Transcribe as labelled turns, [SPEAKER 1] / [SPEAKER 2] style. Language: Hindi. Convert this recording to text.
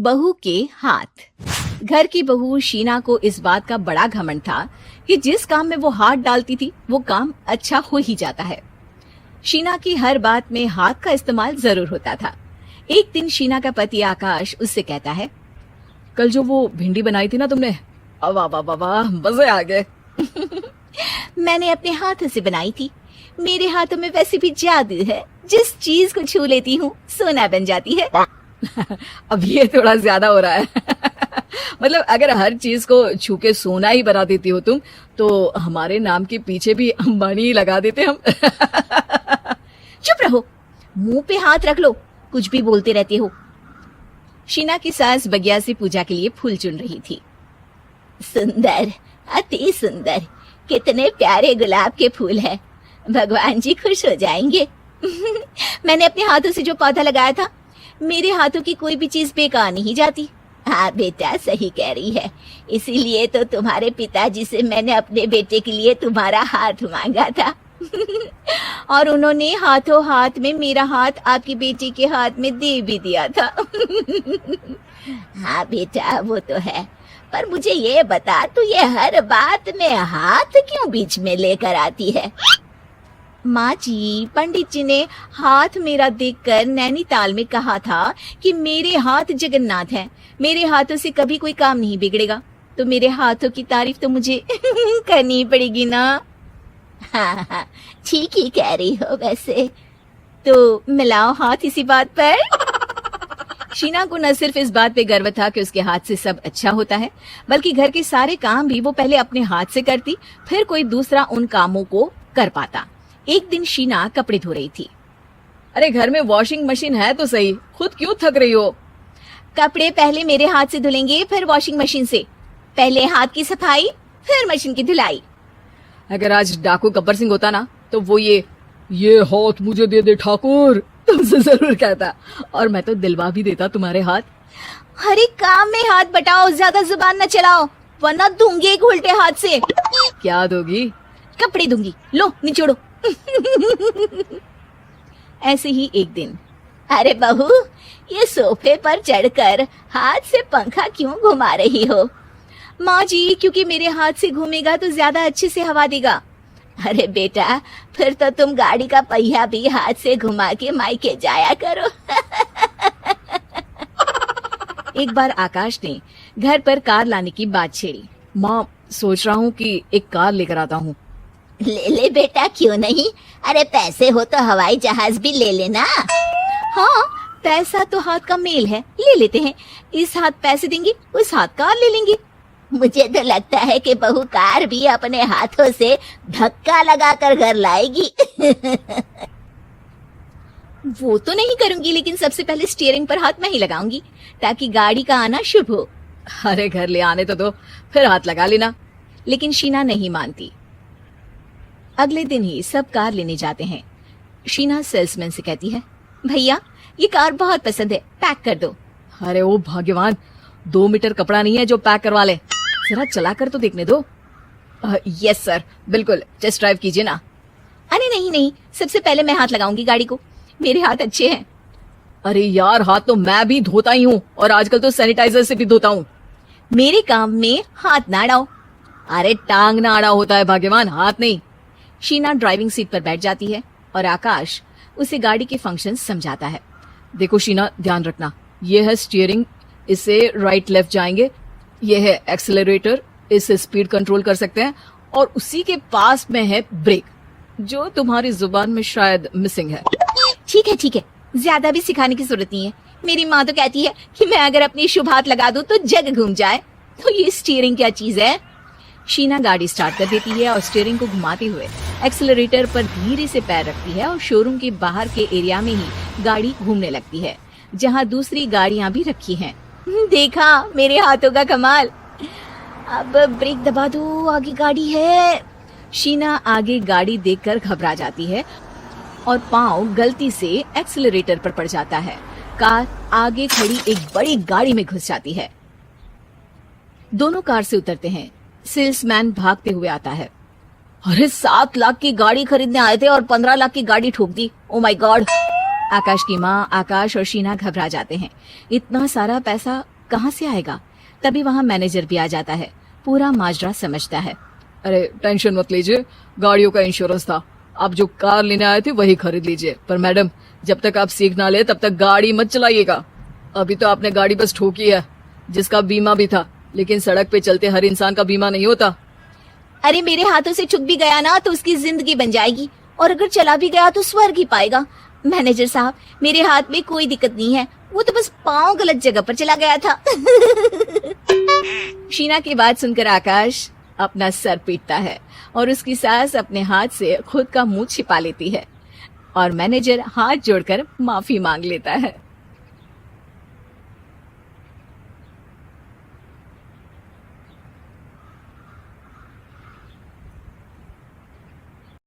[SPEAKER 1] बहू के हाथ। घर की बहू शीना को इस बात का बड़ा घमंड था कि जिस काम में वो हाथ डालती थी वो काम अच्छा हो ही जाता है। शीना की हर बात में हाथ का इस्तेमाल जरूर होता था। एक दिन शीना का पति आकाश उससे कहता है,
[SPEAKER 2] कल जो वो भिंडी बनाई थी ना तुमने, वाह वाह वाह वाह, मजे आ गए।
[SPEAKER 1] मैंने अपने हाथों से बनाई थी। मेरे हाथों में वैसे भी जादू है, जिस चीज को छू लेती हूँ सोना बन जाती है।
[SPEAKER 2] अब ये थोड़ा ज्यादा हो रहा है। मतलब अगर हर चीज को छू के सोना ही बना देती हो तुम, तो हमारे नाम के पीछे भी अंबानी ही लगा देते हम।
[SPEAKER 1] चुप रहो, मुंह पे हाथ रख लो, कुछ भी बोलते रहते हो। शीना की सास बगिया से पूजा के लिए फूल चुन रही थी। सुंदर, अति सुंदर, कितने प्यारे गुलाब के फूल हैं। भगवान जी खुश हो जाएंगे। मैंने अपने हाथों से जो पौधा लगाया था, मेरे हाथों की कोई भी चीज बेकार नहीं जाती। हाँ बेटा, सही कह रही है। इसीलिए तो तुम्हारे पिताजी से मैंने अपने बेटे के लिए तुम्हारा हाथ मांगा था। और उन्होंने हाथों हाथ में मेरा हाथ आपकी बेटी के हाथ में दे भी दिया था। हाँ बेटा, वो तो है, पर मुझे ये बता, तू ये हर बात में हाथ क्यों बीच में लेकर आती है? माँ जी, पंडित जी ने हाथ मेरा देखकर नैनीताल में कहा था कि मेरे हाथ जगन्नाथ हैं, मेरे हाथों से कभी कोई काम नहीं बिगड़ेगा। तो मेरे हाथों की तारीफ तो मुझे करनी पड़ेगी ना। हाँ हाँ, ठीक ही कह रही हो वैसे। तो मिलाओ हाथ इसी बात पर।
[SPEAKER 2] शीना को न सिर्फ इस बात पे गर्व था कि उसके हाथ से सब अच्छा होता है, बल्कि घर के सारे काम भी वो पहले अपने हाथ से करती, फिर कोई दूसरा उन कामों को कर पाता। एक दिन शीना कपड़े धो रही थी। अरे घर में वॉशिंग मशीन है तो सही, खुद क्यों थक रही हो?
[SPEAKER 1] कपड़े पहले मेरे हाथ से धुलेंगे, फिर वॉशिंग मशीन से। पहले हाथ की सफाई, फिर मशीन की धुलाई।
[SPEAKER 2] अगर आज डाकू गब्बर सिंह होता ना, तो वो ये हाथ मुझे दे दे ठाकुर तुमसे जरूर कहता, और मैं तो दिलवा भी देता तुम्हारे हाथ।
[SPEAKER 1] हर एक काम में हाथ बटाओ, ज्यादा जुबान न चलाओ, वरना दूंगी एक उल्टे हाथ से।
[SPEAKER 2] क्या दोगी?
[SPEAKER 1] कपड़े दूंगी, लो निचोड़ो। ऐसे ही एक दिन, अरे बहू, ये सोफे पर चढ़कर हाथ से पंखा क्यों घुमा रही हो? माँ जी, क्योंकि मेरे हाथ से घूमेगा तो ज्यादा अच्छे से हवा देगा। अरे बेटा, फिर तो तुम गाड़ी का पहिया भी हाथ से घुमा के मायके जाया करो।
[SPEAKER 2] एक बार आकाश ने घर पर कार लाने की बात छेड़ी। माँ, सोच रहा हूँ कि एक कार लेकर आता हूँ।
[SPEAKER 1] ले ले बेटा, क्यों नहीं? अरे पैसे हो तो हवाई जहाज भी ले लेना। हाँ, पैसा तो हाथ का मेल है, ले लेते हैं। इस हाथ पैसे देंगे, उस हाथ कार ले लेंगे। मुझे तो लगता है कि बहू कार भी अपने हाथों से धक्का लगाकर घर लाएगी। वो तो नहीं करूंगी, लेकिन सबसे पहले स्टीयरिंग पर हाथ मैं ही लगाऊंगी, ताकि गाड़ी का आना शुभ हो।
[SPEAKER 2] अरे घर ले आने तो दो, फिर हाथ लगा लेना।
[SPEAKER 1] लेकिन शीना नहीं मानती। अगले दिन ही सब कार लेने जाते हैं। शीना सेल्समैन से कहती है, भैया ये कार बहुत पसंद है, पैक कर दो।
[SPEAKER 2] अरे ओ भाग्यवान, 2 मीटर कपड़ा नहीं है जो पैक करवा ले, जरा चला कर तो देखने दो। यस सर, बिल्कुल, टेस्ट ड्राइव कीजिए ना।
[SPEAKER 1] अरे नहीं नहीं, सबसे पहले मैं हाथ लगाऊंगी गाड़ी को, मेरे हाथ अच्छे हैं।
[SPEAKER 2] अरे यार, हाथ तो मैं भी धोता ही हूँ, और आजकल तो सैनिटाइजर से भी धोता हूँ।
[SPEAKER 1] मेरे काम में हाथ ना अड़ाओ।
[SPEAKER 2] अरे टांग ना अड़ा होता है भाग्यवान, हाथ नहीं।
[SPEAKER 1] शीना ड्राइविंग सीट पर बैठ जाती है और आकाश उसे गाड़ी के फंक्शन समझाता है।
[SPEAKER 2] देखो शीना, ध्यान रखना, ये है स्टीयरिंग, इससे राइट लेफ्ट जाएंगे। ये है एक्सेलरेटर, इससे स्पीड कंट्रोल कर सकते हैं, और उसी के पास में है ब्रेक, जो तुम्हारी जुबान में शायद मिसिंग है।
[SPEAKER 1] ठीक है ठीक है, ज्यादा भी सिखाने की जरूरत नहीं है। मेरी माँ तो कहती है कि मैं अगर अपनी शुभ हाथ लगा दूं तो जग घूम जाए। तो ये स्टीयरिंग क्या चीज है? शीना गाड़ी स्टार्ट कर देती है और स्टीयरिंग को घुमाते हुए एक्सेलरेटर पर धीरे से पैर रखती है, और शोरूम के बाहर के एरिया में ही गाड़ी घूमने लगती है, जहाँ दूसरी गाड़ियां भी रखी हैं। देखा मेरे हाथों का कमाल। अब ब्रेक दबा दो, आगे गाड़ी है। शीना आगे गाड़ी देखकर घबरा जाती है और पाँव गलती से एक्सेलरेटर पर पड़ जाता है। कार आगे खड़ी एक बड़ी गाड़ी में घुस जाती है। दोनों कार से उतरते हैं। सेल्समैन भागते हुए आता है।
[SPEAKER 2] अरे 7 लाख की गाड़ी खरीदने आए थे और 15 लाख की गाड़ी ठोक दी। Oh my God. आकाश की माँ, आकाश और शीना घबरा जाते हैं। इतना सारा पैसा कहाँ से आएगा? तभी वहाँ मैनेजर भी आ जाता है, पूरा माजरा समझता है।
[SPEAKER 3] अरे टेंशन मत लीजिए, गाड़ियों का इंश्योरेंस था, आप जो कार लेने आए थे वही खरीद लीजिए। पर मैडम, जब तक आप सीख ना ले तब तक गाड़ी मत चलाइएगा। अभी तो आपने गाड़ी बस ठोकी है, जिसका बीमा भी था, लेकिन सड़क पे चलते हर इंसान का बीमा नहीं होता।
[SPEAKER 1] अरे मेरे हाथों से चुक भी गया ना तो उसकी जिंदगी बन जाएगी, और अगर चला भी गया तो स्वर्ग ही पाएगा। मैनेजर साहब, मेरे हाथ में कोई दिक्कत नहीं है, वो तो बस पाँव गलत जगह पर चला गया था।
[SPEAKER 2] शीना की बात सुनकर आकाश अपना सर पीटता है और उसकी सास अपने हाथ से खुद का मुंह छिपा लेती है और मैनेजर हाथ जोड़कर माफी मांग लेता है।